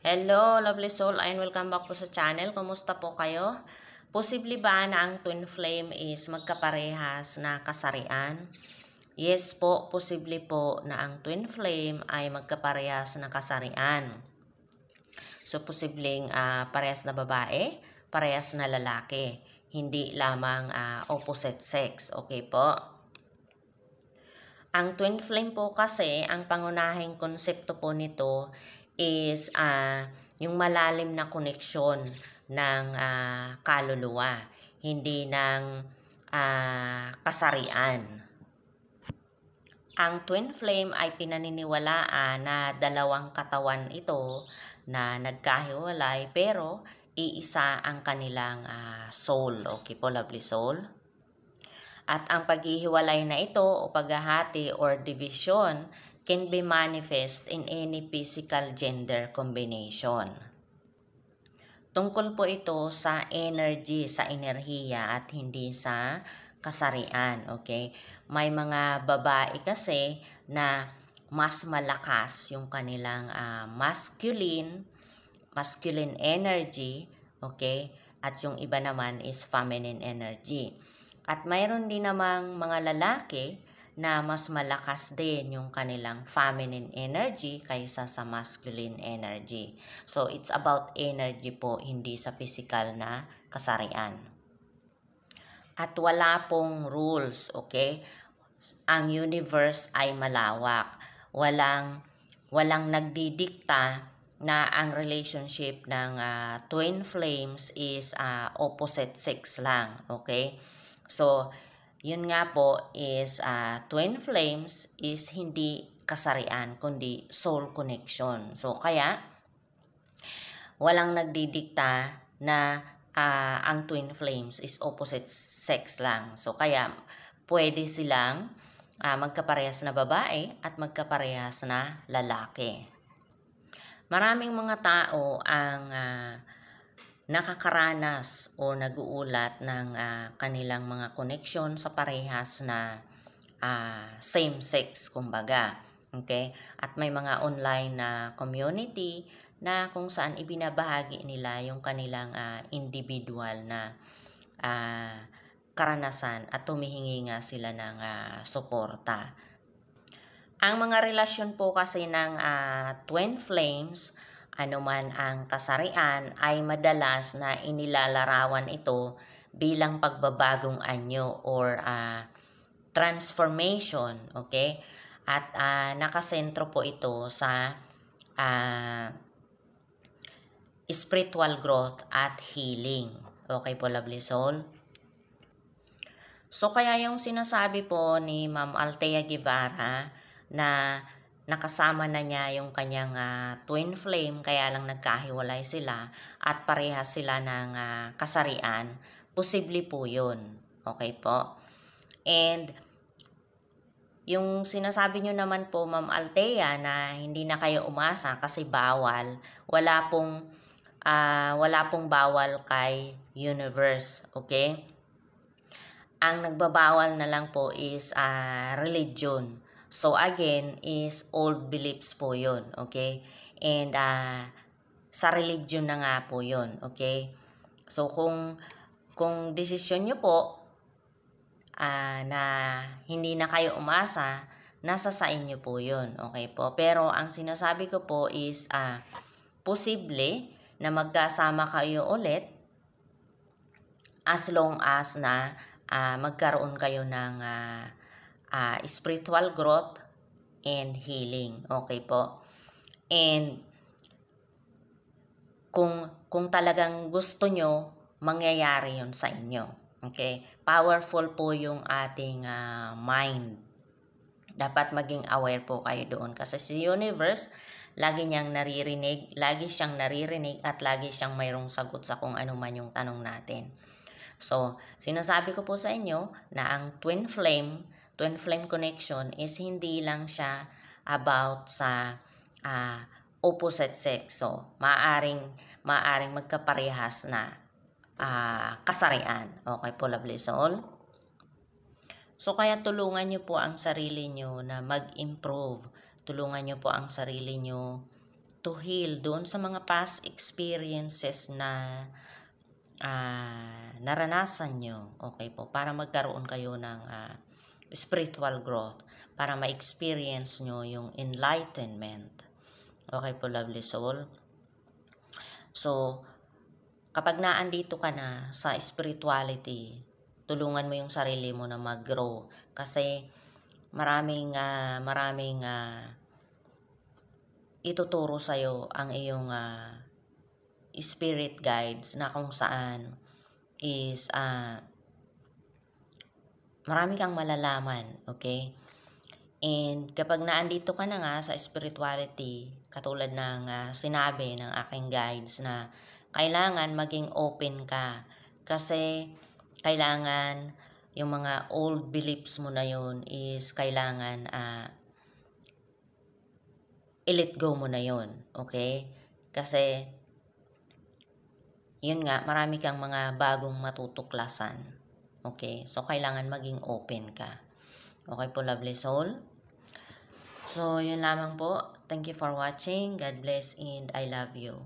Hello, lovely soul, and welcome back po sa channel. Kumusta po kayo? Posible ba na ang twin flame is magkaparehas na kasarian? Yes po, posible po na ang twin flame ay magkaparehas na kasarian. So, posibleng parehas na babae, parehas na lalaki. Hindi lamang opposite sex. Okay po? Ang twin flame po kasi, ang pangunahing konsepto po nito is yung malalim na koneksyon ng kaluluwa, hindi ng kasarian. Ang twin flame ay pinaniniwalaan na dalawang katawan ito na nagkahiwalay pero iisa ang kanilang soul. Okay po, lovely soul? At ang paghihiwalay na ito o paghahati or division can be manifest in any physical gender combination. Tungkol po ito sa energy, sa enerhiya at hindi sa kasarian. Okay? May mga babae kasi na mas malakas yung kanilang masculine energy, okay? At yung iba naman is feminine energy. At mayroon din namang mga lalaki na mas malakas din yung kanilang feminine energy kaysa sa masculine energy. So, it's about energy po, hindi sa physical na kasarian. At wala pong rules, okay? Ang universe ay malawak. Walang nagdidikta na ang relationship ng twin flames is opposite sex lang, okay? So, yun nga po is twin flames is hindi kasarian kundi soul connection. So, kaya walang nagdidikta na ang twin flames is opposite sex lang. So, kaya pwede silang magkaparehas na babae at magkaparehas na lalaki. Maraming mga tao ang nakakaranas o naguulat ng kanilang mga koneksyon sa parehas na same sex, kumbaga. Okay? At may mga online na community na kung saan ibinabahagi nila yung kanilang individual na karanasan at humihingi nga sila ng suporta. Ang mga relasyon po kasi ng twin flames, anuman ang kasarian, ay madalas na inilalarawan ito bilang pagbabagong anyo or transformation, okay? At nakasentro po ito sa spiritual growth at healing. Okay po, lovely soul? So, kaya yung sinasabi po ni Ma'am Althea Guevara na nakasama na niya yung kanyang twin flame, kaya lang nagkahiwalay sila at parehas sila ng kasarian, posible po yun. Okay po? And yung sinasabi nyo naman po, Ma'am Althea, na hindi na kayo umasa kasi bawal, wala pong bawal kay universe. Okay? Ang nagbabawal na lang po is religion. So again is old beliefs po yun, okay? And sa religion na nga po yun, okay? So kung desisyon nyo po na hindi na kayo umasa, nasa sa inyo po yun, okay po? Pero ang sinasabi ko po is posible na magkasama kayo ulit as long as na magkaroon kayo ng spiritual growth and healing. Okay po? And kung talagang gusto nyo, mangyayari yun sa inyo. Okay? Powerful po yung ating mind. Dapat maging aware po kayo doon. Kasi si universe, lagi siyang naririnig at lagi siyang mayroong sagot sa kung ano man yung tanong natin. So, sinasabi ko po sa inyo na ang twin flame connection is hindi lang siya about sa opposite sex. So, maaring magkaparehas na kasarian. Okay po, lovely soul? So, kaya tulungan nyo po ang sarili nyo na mag-improve. Tulungan nyo po ang sarili nyo to to heal doon sa mga past experiences na naranasan nyo. Okay po, para magkaroon kayo ng spiritual growth, para ma-experience nyo yung enlightenment. Okay po, lovely soul. So, kapag naandito ka na sa spirituality, tulungan mo yung sarili mo na mag-grow. Kasi maraming ituturo sa'yo ang iyong spirit guides na kung saan is marami kang malalaman, okay? And kapag naandito ka na nga sa spirituality, katulad ng sinabi ng aking guides na kailangan maging open ka kasi kailangan yung mga old beliefs mo na yun is kailangan i-let go mo na yun, okay? Kasi yun nga, marami kang mga bagong matutuklasan, okay? So kailangan maging open ka. Okay po, lovely soul? So, yun lamang po. Thank you for watching. God bless and I love you.